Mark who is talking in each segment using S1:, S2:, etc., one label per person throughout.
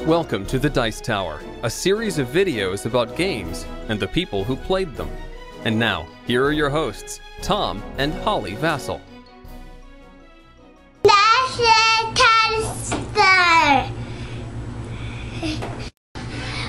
S1: Welcome to the Dice Tower, a series of videos about games and the people who played them. And now, here are your hosts, Tom and Holly Vasel.
S2: That's the tester.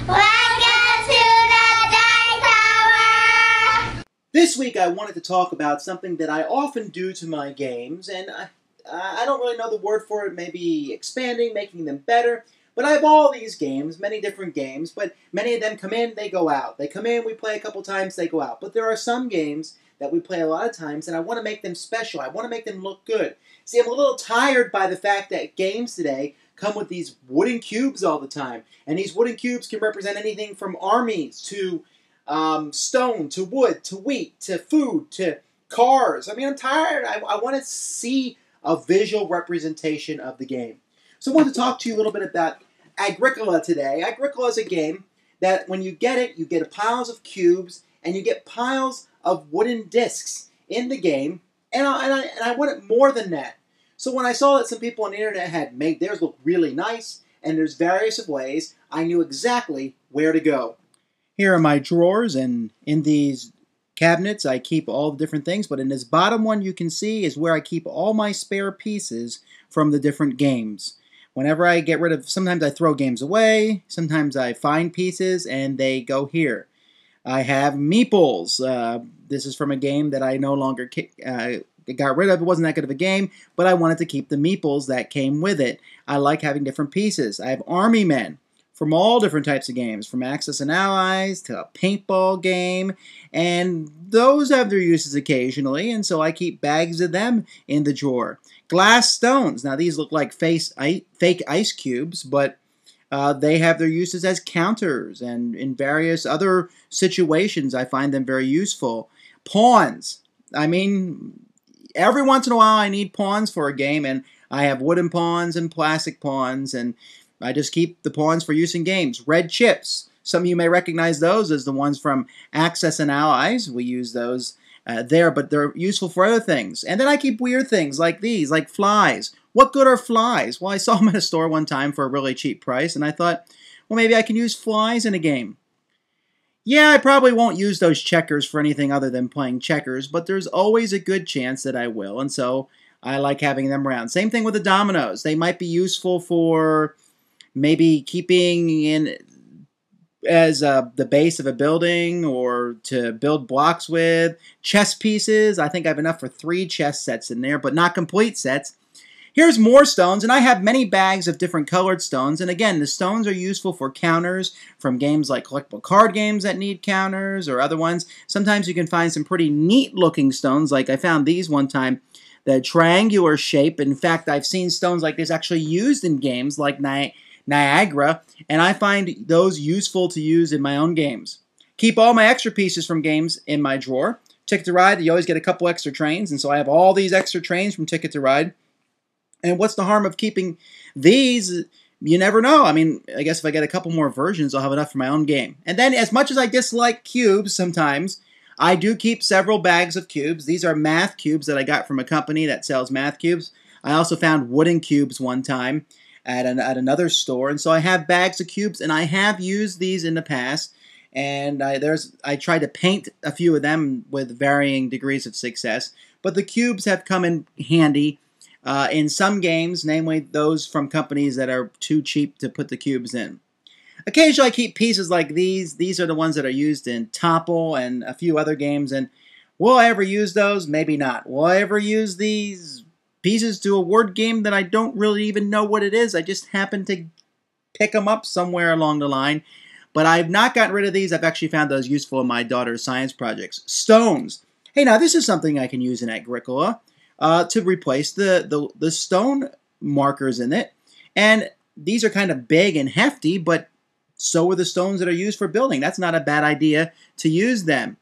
S2: Welcome to the Dice Tower.
S3: This week I wanted to talk about something that I often do to my games, and I don't really know the word for it, maybe expanding, making them better. But I have all these games, many different games, but many of them come in, they go out. They come in, we play a couple times, they go out. But there are some games that we play a lot of times, and I want to make them special. I want to make them look good. See, I'm a little tired by the fact that games today come with these wooden cubes all the time. And these wooden cubes can represent anything from armies to stone, to wood, to wheat, to food, to cars. I mean, I'm tired. I want to see a visual representation of the game. So I want to talk to you a little bit about Agricola today. Agricola is a game that when you get it, you get piles of cubes and you get piles of wooden discs in the game. And I want it more than that. So when I saw that some people on the internet had made theirs look really nice, and there's various ways, I knew exactly where to go. Here are my drawers, and in these cabinets I keep all the different things, but in this bottom one you can see is where I keep all my spare pieces from the different games. Whenever I get rid of, sometimes I throw games away, sometimes I find pieces and they go here. I have meeples. This is from a game that I no longer got rid of. It wasn't that good of a game, but I wanted to keep the meeples that came with it. I like having different pieces. I have army men from all different types of games, from Axis and Allies to a paintball game, and those have their uses occasionally, and so I keep bags of them in the drawer. Glass stones. Now these look like fake ice cubes, but they have their uses as counters, and in various other situations I find them very useful. Pawns. I mean, every once in a while I need pawns for a game, and I have wooden pawns and plastic pawns, and I just keep the pawns for use in games. Red chips. Some of you may recognize those as the ones from Axis and Allies. We use those there, but they're useful for other things. And then I keep weird things like these, like flies. What good are flies? Well, I saw them at a store one time for a really cheap price, and I thought, well, maybe I can use flies in a game. Yeah, I probably won't use those checkers for anything other than playing checkers, but there's always a good chance that I will, and so I like having them around. Same thing with the dominoes. They might be useful for maybe keeping in as the base of a building or to build blocks with. Chess pieces. I think I have enough for 3 chess sets in there, but not complete sets. Here's more stones, and I have many bags of different colored stones. And again, the stones are useful for counters from games like collectible card games that need counters or other ones. Sometimes you can find some pretty neat looking stones, like I found these one time. The triangular shape. In fact, I've seen stones like this actually used in games like Niagara, and I find those useful to use in my own games. Keep all my extra pieces from games in my drawer. Ticket to Ride, you always get a couple extra trains, and so I have all these extra trains from Ticket to Ride. And what's the harm of keeping these? You never know. I mean, I guess if I get a couple more versions, I'll have enough for my own game. And then, as much as I dislike cubes sometimes, I do keep several bags of cubes. These are math cubes that I got from a company that sells math cubes. I also found wooden cubes one time at another store, and so I have bags of cubes, and I have used these in the past, and I tried to paint a few of them with varying degrees of success, but the cubes have come in handy in some games, namely those from companies that are too cheap to put the cubes in. Occasionally I keep pieces like these. These are the ones that are used in Topple and a few other games, and will I ever use those? Maybe not. Will I ever use these pieces to a word game that I don't really even know what it is? I just happen to pick them up somewhere along the line. But I've not gotten rid of these. I've actually found those useful in my daughter's science projects. Stones. Hey, now this is something I can use in Agricola to replace the stone markers in it. And these are kind of big and hefty, but so are the stones that are used for building. That's not a bad idea to use them.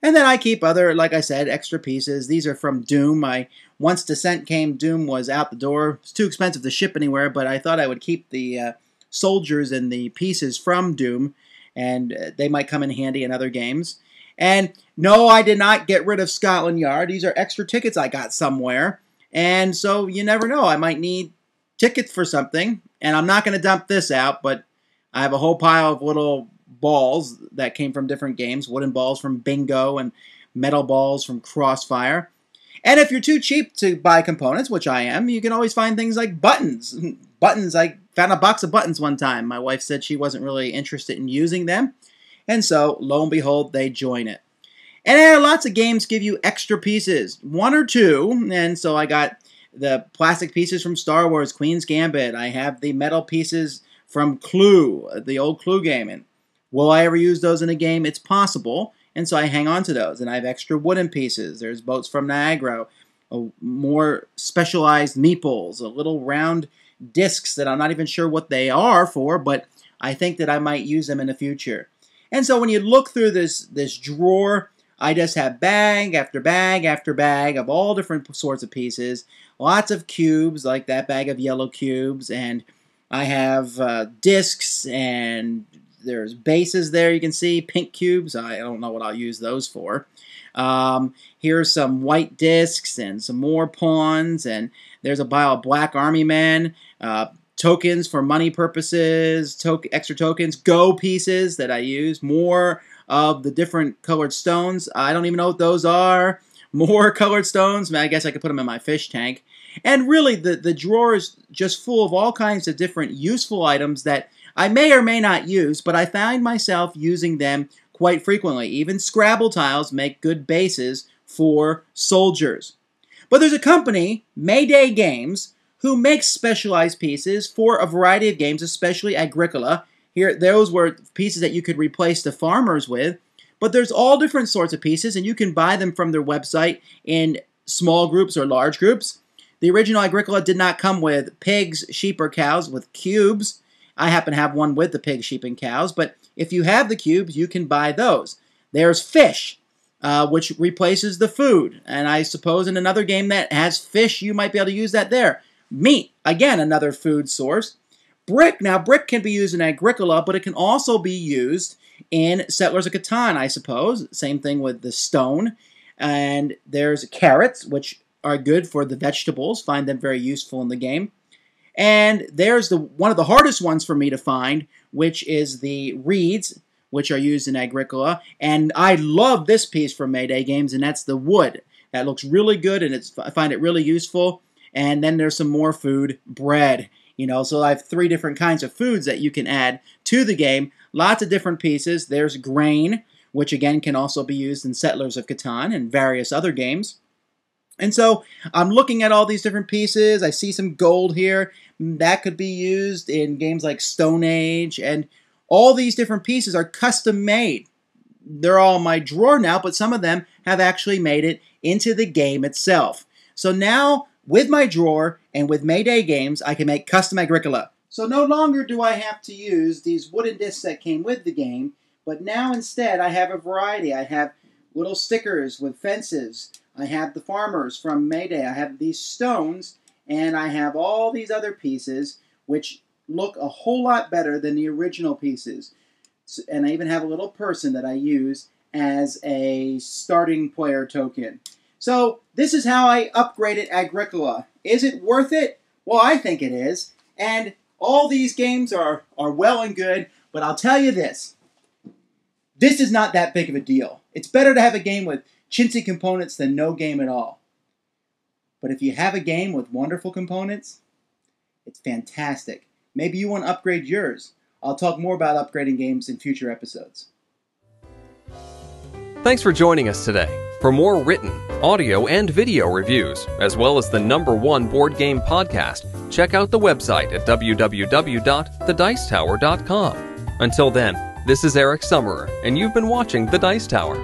S3: And then I keep other, like I said, extra pieces. These are from Doom. Once Descent came, Doom was out the door. It's too expensive to ship anywhere, but I thought I would keep the soldiers and the pieces from Doom, and they might come in handy in other games. And no, I did not get rid of Scotland Yard. These are extra tickets I got somewhere. And so you never know. I might need tickets for something, and I'm not going to dump this out, but I have a whole pile of little balls that came from different games, wooden balls from Bingo and metal balls from Crossfire. And if you're too cheap to buy components, which I am, you can always find things like buttons. Buttons, I found a box of buttons one time. My wife said she wasn't really interested in using them. And so, lo and behold, they join it. And lots of games give you extra pieces, 1 or 2. And so I got the plastic pieces from Star Wars, Queen's Gambit. I have the metal pieces from Clue, the old Clue game. And will I ever use those in a game? It's possible. And so I hang on to those. And I have extra wooden pieces. There's boats from Niagara, more specialized meeples, a little round discs that I'm not even sure what they are for, but I think that I might use them in the future. And so when you look through this drawer, I just have bag after bag after bag of all different sorts of pieces. Lots of cubes, like that bag of yellow cubes. And I have discs, and there's bases there you can see, pink cubes. I don't know what I'll use those for. Here's some white discs and some more pawns, and there's a pile of black army men, tokens for money purposes, extra tokens, go pieces that I use, more of the different colored stones. I don't even know what those are. More colored stones. I guess I could put them in my fish tank. And really, the drawer is just full of all kinds of different useful items that I may or may not use, but I find myself using them quite frequently. Even Scrabble tiles make good bases for soldiers. But there's a company, Mayday Games, who makes specialized pieces for a variety of games, especially Agricola. Here, those were pieces that you could replace the farmers with. But there's all different sorts of pieces, and you can buy them from their website in small groups or large groups. The original Agricola did not come with pigs, sheep, or cows with cubes. I happen to have one with the pigs, sheep, and cows, but if you have the cubes, you can buy those. There's fish, which replaces the food, and I suppose in another game that has fish, you might be able to use that there. Meat, again, another food source. Brick, now brick can be used in Agricola, but it can also be used in Settlers of Catan, I suppose. Same thing with the stone. And there's carrots, which are good for the vegetables. Find them very useful in the game. And there's one of the hardest ones for me to find, which is the reeds, which are used in Agricola. And I love this piece from Mayday Games, and that's the wood. That looks really good, and I find it really useful. And then there's some more food, bread. So I have 3 different kinds of foods that you can add to the game. Lots of different pieces. There's grain, which again can also be used in Settlers of Catan and various other games. And so I'm looking at all these different pieces. I see some gold here. That could be used in games like Stone Age. And all these different pieces are custom made. They're all in my drawer now, but some of them have actually made it into the game itself. So now, with my drawer and with Mayday Games, I can make custom Agricola. So no longer do I have to use these wooden discs that came with the game, but now instead I have a variety. I have little stickers with fences. I have the farmers from Mayday. I have these stones, and I have all these other pieces which look a whole lot better than the original pieces. And I even have a little person that I use as a starting player token. So this is how I upgraded Agricola. Is it worth it? Well, I think it is. And all these games are well and good, but I'll tell you this. This is not that big of a deal. It's better to have a game with chintzy components than no game at all. But if you have a game with wonderful components, it's fantastic. Maybe you want to upgrade yours. I'll talk more about upgrading games in future episodes.
S1: Thanks for joining us today. For more written, audio, and video reviews, as well as the #1 board game podcast, check out the website at www.thedicetower.com. Until then, this is Eric Summerer, and you've been watching The Dice Tower.